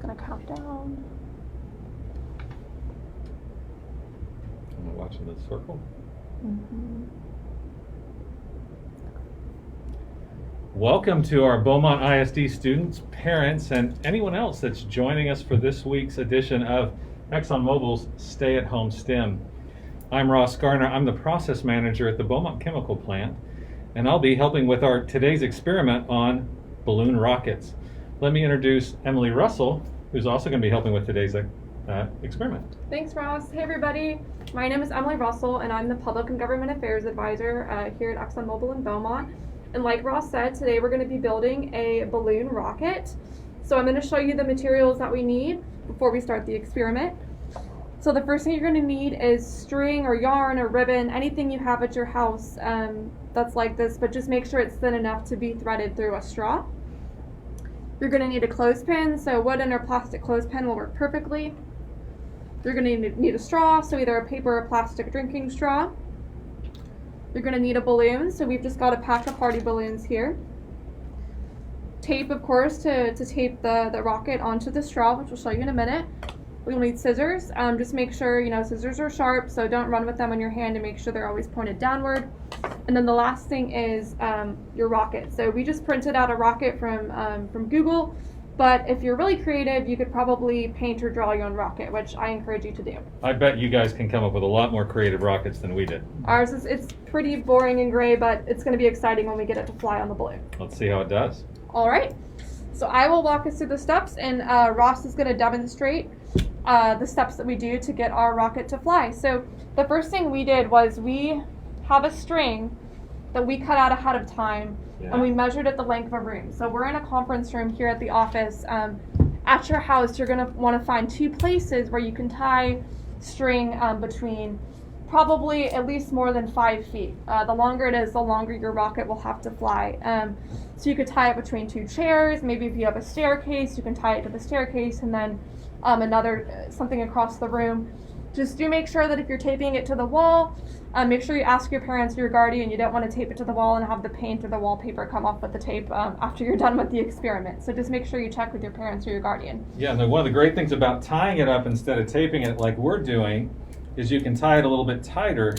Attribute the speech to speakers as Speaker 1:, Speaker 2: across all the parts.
Speaker 1: Gonna count down.
Speaker 2: I'm watching the circle.
Speaker 1: Mm-hmm.
Speaker 2: Welcome to our Beaumont ISD students, parents, and anyone else that's joining us for this week's edition of ExxonMobil's Stay at Home STEM. I'm Ross Garner. I'm the process manager at the Beaumont Chemical Plant, and I'll be helping with our today's experiment on balloon rockets. Let me introduce Emily Russell, who's also going to be helping with today's experiment.
Speaker 1: Thanks, Ross. Hey, everybody. My name is Emily Russell, and I'm the Public and Government Affairs Advisor here at ExxonMobil in Beaumont. And like Ross said, today we're going to be building a balloon rocket. So I'm going to show you the materials that we need before we start the experiment. So the first thing you're going to need is string or yarn or ribbon, anything you have at your house that's like this, but just make sure it's thin enough to be threaded through a straw. You're going to need a clothespin, so wooden or plastic clothespin will work perfectly. You're going to need a straw, so either a paper or plastic drinking straw. You're going to need a balloon, so we've just got a pack of party balloons here. Tape, of course, to tape the rocket onto the straw, which we'll show you in a minute. We'll need scissors. Just make sure, scissors are sharp, so don't run with them on your hand, and make sure they're always pointed downward. And then the last thing is your rocket. So we just printed out a rocket from Google, but if you're really creative, you could probably paint or draw your own rocket, which I encourage you to do.
Speaker 2: I bet you guys can come up with a lot more creative rockets than we did.
Speaker 1: Ours it's pretty boring and gray, but it's going to be exciting when we get it to fly on the balloon.
Speaker 2: Let's see how it does.
Speaker 1: All right. So I will walk us through the steps, and Ross is going to demonstrate the steps that we do to get our rocket to fly. So the first thing we did was we have a string that we cut out ahead of time, and we measured it the length of a room. So we're in a conference room here at the office. At your house, you're going to want to find two places where you can tie string between probably at least more than 5 feet. The longer it is, the longer your rocket will have to fly. So you could tie it between two chairs. Maybe if you have a staircase, you can tie it to the staircase, and then something across the room. Just do make sure that if you're taping it to the wall, make sure you ask your parents or your guardian. You don't want to tape it to the wall and have the paint or the wallpaper come off with the tape after you're done with the experiment. So just make sure you check with your parents or your guardian.
Speaker 2: Yeah, and one of the great things about tying it up instead of taping it like we're doing is you can tie it a little bit tighter,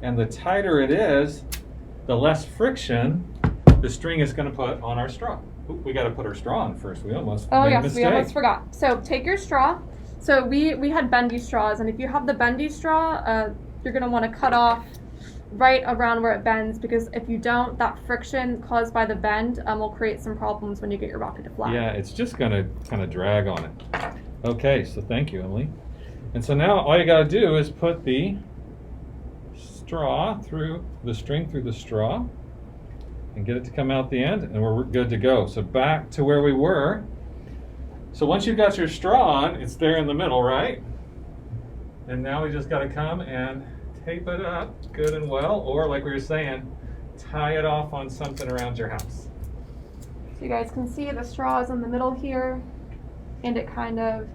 Speaker 2: and the tighter it is, the less friction the string is going to put on our straw. Ooh, we got to put our straw on first. We almost made a mistake.
Speaker 1: We almost forgot. So take your straw. So we had bendy straws, and if you have the bendy straw, you're going to want to cut off right around where it bends, because if you don't, that friction caused by the bend will create some problems when you get your rocket to fly.
Speaker 2: Yeah, it's just going to kind of drag on it. Okay, so thank you, Emily. And so now all you got to do is put the string through the straw and get it to come out the end, and we're good to go. So back to where we were. So once you've got your straw on, it's there in the middle, right? And now we just got to come and tape it up good and well, or like we were saying, tie it off on something around your house.
Speaker 1: So you guys can see the straw is in the middle here, and it kind of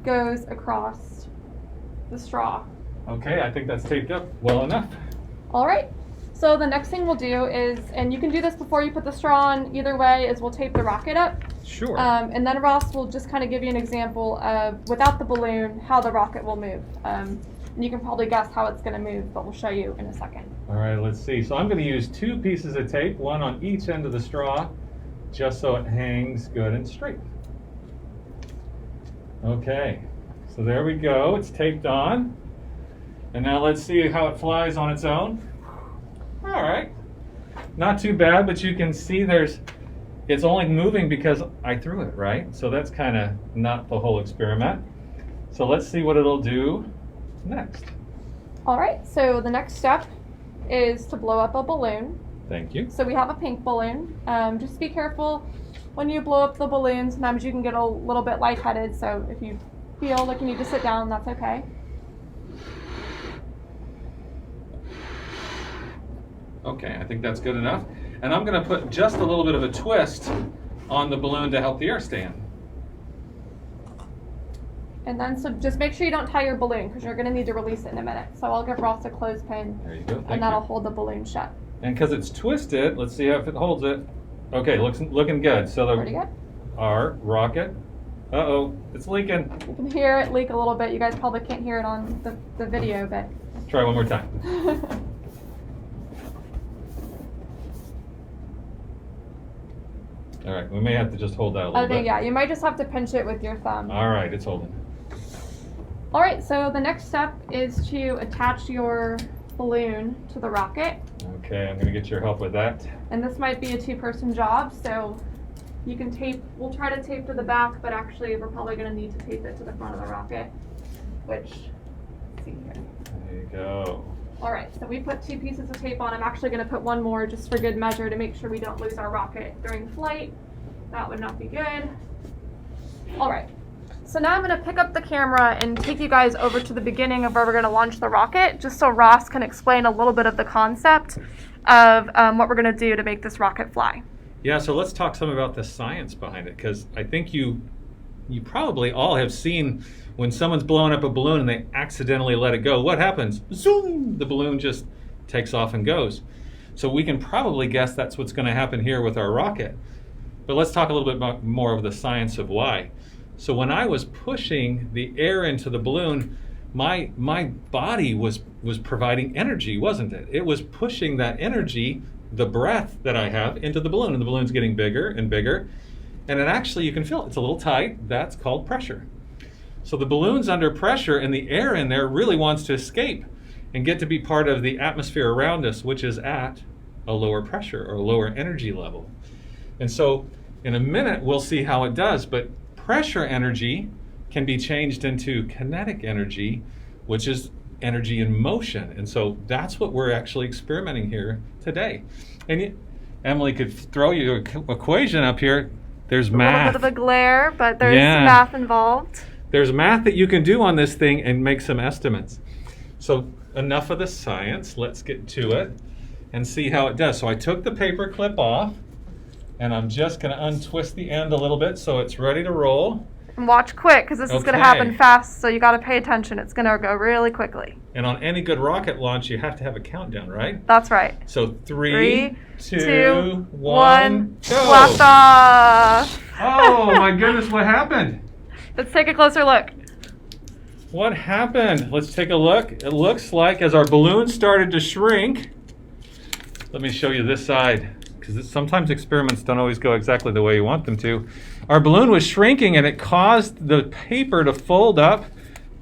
Speaker 1: goes across the straw.
Speaker 2: Okay, I think that's taped up well enough.
Speaker 1: All right. So the next thing we'll do is, and you can do this before you put the straw on, either way, is we'll tape the rocket up.
Speaker 2: Sure.
Speaker 1: And then Ross will just kind of give you an example of, without the balloon, how the rocket will move. And you can probably guess how it's going to move, but we'll show you in a second.
Speaker 2: All right, let's see. So I'm going to use 2 pieces of tape, one on each end of the straw, just so it hangs good and straight. Okay, so there we go. It's taped on. And now let's see how it flies on its own. All right, not too bad, but you can see it's only moving because I threw it, right? So that's kind of not the whole experiment. So let's see what it'll do next.
Speaker 1: All right, so the next step is to blow up a balloon.
Speaker 2: Thank you.
Speaker 1: So we have a pink balloon. Just be careful when you blow up the balloon. Sometimes you can get a little bit lightheaded, so if you feel like you need to sit down, that's okay.
Speaker 2: Okay, I think that's good enough. And I'm going to put just a little bit of a twist on the balloon to help the air stay in.
Speaker 1: And then, so just make sure you don't tie your balloon, because you're going to need to release it in a minute. So I'll give Ross a clothespin,
Speaker 2: There you go.
Speaker 1: and that'll hold the balloon shut.
Speaker 2: And because it's twisted, let's see if it holds it. Okay, looking good. So
Speaker 1: Pretty good.
Speaker 2: our rocket Uh-oh, it's leaking.
Speaker 1: You can hear it leak a little bit. You guys probably can't hear it on the video, but.
Speaker 2: Try one more time. All right, we may have to just hold that a little bit.
Speaker 1: Yeah, you might just have to pinch it with your thumb.
Speaker 2: All right, it's holding.
Speaker 1: All right, so the next step is to attach your balloon to the rocket.
Speaker 2: Okay, I'm gonna get your help with that.
Speaker 1: And this might be a two-person job, so you can tape, we'll try to tape to the back, but actually we're probably gonna need to tape it to the front of the rocket, which, let's see here.
Speaker 2: There you go.
Speaker 1: All right, so we put 2 pieces of tape on. I'm actually gonna put 1 more just for good measure to make sure we don't lose our rocket during flight. That would not be good. All right, so now I'm gonna pick up the camera and take you guys over to the beginning of where we're gonna launch the rocket, just so Ross can explain a little bit of the concept of what we're gonna do to make this rocket fly.
Speaker 2: Yeah, so let's talk some about the science behind it, because I think you probably all have seen when someone's blowing up a balloon and they accidentally let it go. What happens? Zoom! The balloon just takes off and goes. So we can probably guess that's what's going to happen here with our rocket. But let's talk a little bit more of the science of why. So when I was pushing the air into the balloon, my body was providing energy, wasn't it? It was pushing that energy, the breath that I have, into the balloon, and the balloon's getting bigger and bigger. And it actually, you can feel it. It's a little tight. That's called pressure. So the balloon's under pressure, and the air in there really wants to escape and get to be part of the atmosphere around us, which is at a lower pressure or a lower energy level. And so in a minute, we'll see how it does. But pressure energy can be changed into kinetic energy, which is energy in motion. And so that's what we're actually experimenting here today. And Emily could throw you an equation up here. There's math.
Speaker 1: A little bit of a glare, but there's some math involved.
Speaker 2: There's math that you can do on this thing and make some estimates. So enough of the science. Let's get to it and see how it does. So I took the paper clip off, and I'm just going to untwist the end a little bit so it's ready to roll.
Speaker 1: And watch quick, because this is going to happen fast, so you got to pay attention. It's going to go really quickly.
Speaker 2: And on any good rocket launch, you have to have a countdown, right?
Speaker 1: That's right.
Speaker 2: So 3, 2, 1, go!
Speaker 1: Blast off!
Speaker 2: Oh my goodness, what happened?
Speaker 1: Let's take a closer look.
Speaker 2: What happened? Let's take a look. It looks like as our balloon started to shrink, let me show you this side, because sometimes experiments don't always go exactly the way you want them to. Our balloon was shrinking, and it caused the paper to fold up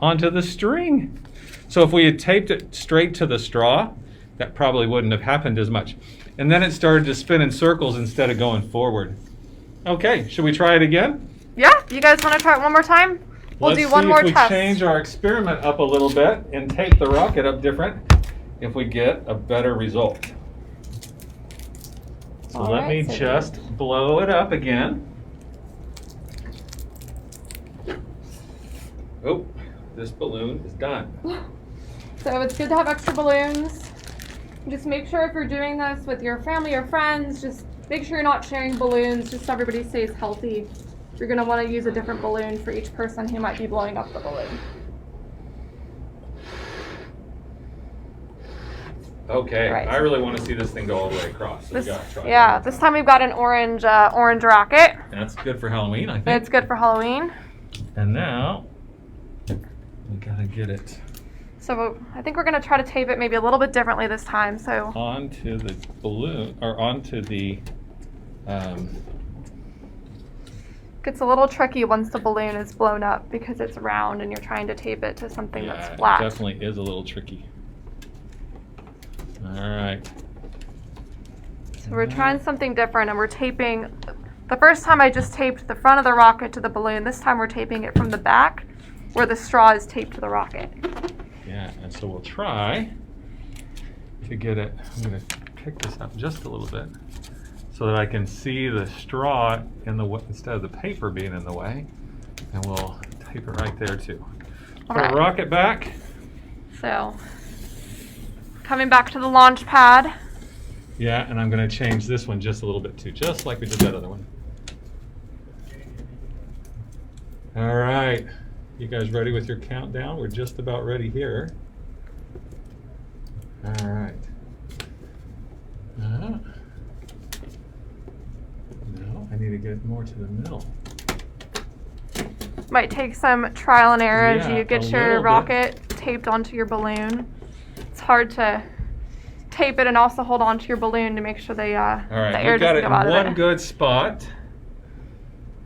Speaker 2: onto the string. So if we had taped it straight to the straw, that probably wouldn't have happened as much. And then it started to spin in circles instead of going forward. Okay, should we try it again?
Speaker 1: Yeah, you guys want to try it one more time? We'll do one more test.
Speaker 2: Let's see if we change our experiment up a little bit and tape the rocket up different, if we get a better result. So let me just blow it up again. Oh, this balloon is done.
Speaker 1: So it's good to have extra balloons. Just make sure if you're doing this with your family or friends, just make sure you're not sharing balloons, just so everybody stays healthy. You're going to want to use a different balloon for each person who might be blowing up the balloon.
Speaker 2: Okay, right. I really want to see this thing go all the way across. So
Speaker 1: this time we've got an orange rocket.
Speaker 2: That's good for Halloween, I think.
Speaker 1: It's good for Halloween.
Speaker 2: And now, we got to get it.
Speaker 1: So I think we're going to try to tape it maybe a little bit differently this time. So
Speaker 2: onto the balloon, or onto the...
Speaker 1: It's a little tricky once the balloon is blown up because it's round and you're trying to tape it to something that's flat.
Speaker 2: It definitely is a little tricky. All right.
Speaker 1: So we're trying something different, and we're taping. The first time I just taped the front of the rocket to the balloon. This time we're taping it from the back where the straw is taped to the rocket.
Speaker 2: Yeah, and so we'll try to get it. I'm going to pick this up just a little bit so that I can see the straw in the instead of the paper being in the way, and we'll tape it right there too. Put the rocket back.
Speaker 1: So, coming back to the launch pad.
Speaker 2: Yeah, and I'm going to change this one just a little bit too, just like we did that other one. All right, you guys ready with your countdown? We're just about ready here. All right. No, I need to get more to the middle.
Speaker 1: Might take some trial and error as
Speaker 2: Yeah,
Speaker 1: you
Speaker 2: a
Speaker 1: get your
Speaker 2: little bit.
Speaker 1: rocket taped onto your balloon. It's hard to tape it and also hold on to your balloon to make sure the
Speaker 2: All right,
Speaker 1: the air
Speaker 2: you got
Speaker 1: doesn't
Speaker 2: it
Speaker 1: go out
Speaker 2: in
Speaker 1: of
Speaker 2: one
Speaker 1: it.
Speaker 2: good spot.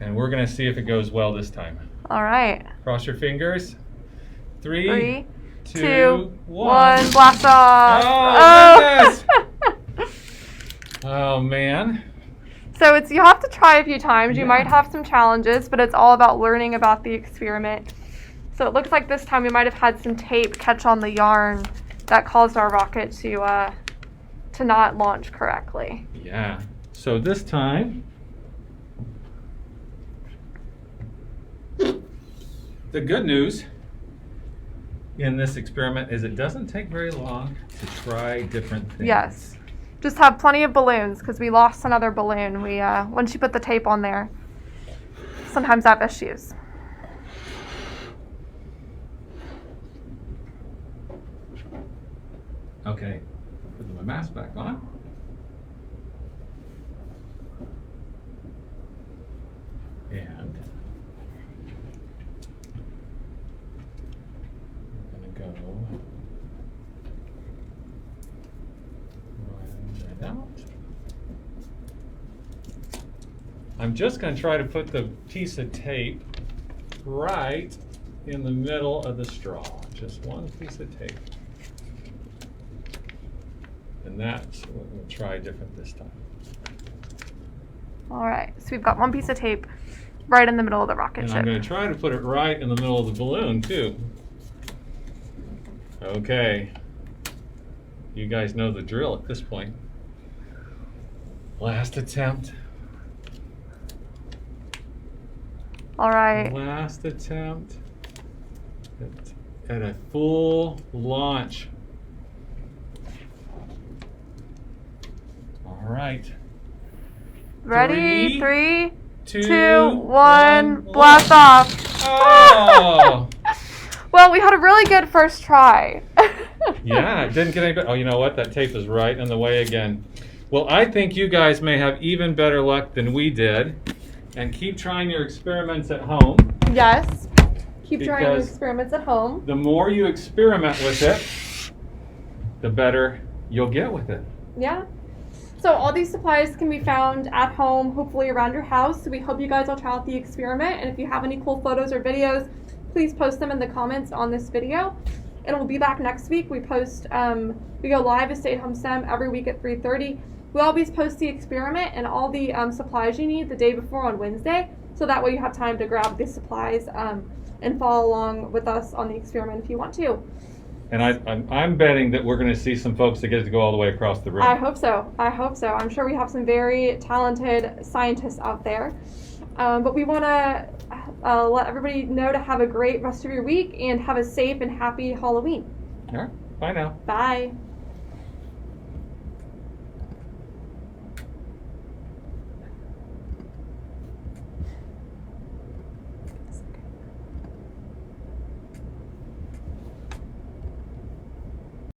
Speaker 2: And we're going to see if it goes well this time.
Speaker 1: All right.
Speaker 2: Cross your fingers. 3,
Speaker 1: 3,
Speaker 2: 2,
Speaker 1: 2,
Speaker 2: 1.
Speaker 1: 1. Blast off!
Speaker 2: Oh, Oh, man.
Speaker 1: So you have to try a few times. You
Speaker 2: Yeah.
Speaker 1: might have some challenges, but it's all about learning about the experiment. So it looks like this time we might have had some tape catch on the yarn that caused our rocket to not launch correctly.
Speaker 2: Yeah. So this time, the good news in this experiment is it doesn't take very long to try different things.
Speaker 1: Yes. Just have plenty of balloons because we lost another balloon. We once you put the tape on there, sometimes I have issues.
Speaker 2: Okay. Put my mask back on. And I'm going to go right out. I'm just going to try to put the piece of tape right in the middle of the straw. Just one piece of tape. And that's what we'll try different this time.
Speaker 1: All right. So we've got one piece of tape right in the middle of the rocket
Speaker 2: And
Speaker 1: ship.
Speaker 2: I'm going to try to put it right in the middle of the balloon, too. Okay. You guys know the drill at this point. Last attempt.
Speaker 1: All right.
Speaker 2: Last attempt at a full launch. All right.
Speaker 1: Ready? 3,
Speaker 2: 2,
Speaker 1: 2, 1. Blast off.
Speaker 2: Oh!
Speaker 1: Well, we had a really good first try.
Speaker 2: Yeah, it didn't get any better. Oh, you know what? That tape is right in the way again. Well, I think you guys may have even better luck than we did. And keep trying your experiments at home.
Speaker 1: Yes. Keep trying your
Speaker 2: Because-
Speaker 1: experiments at home.
Speaker 2: The more you experiment with it, the better you'll get with it.
Speaker 1: Yeah. So all these supplies can be found at home, hopefully around your house. So we hope you guys will try out the experiment. And if you have any cool photos or videos, please post them in the comments on this video. And we'll be back next week. We post, we go live at Stay at Home STEM every week at 3:30. We always post the experiment and all the supplies you need the day before on Wednesday. So that way you have time to grab the supplies and follow along with us on the experiment if you want to.
Speaker 2: And I'm betting that we're going to see some folks that get to go all the way across the room.
Speaker 1: I hope so. I hope so. I'm sure we have some very talented scientists out there. But we want to let everybody know to have a great rest of your week and have a safe and happy Halloween.
Speaker 2: All right. Bye now.
Speaker 1: Bye.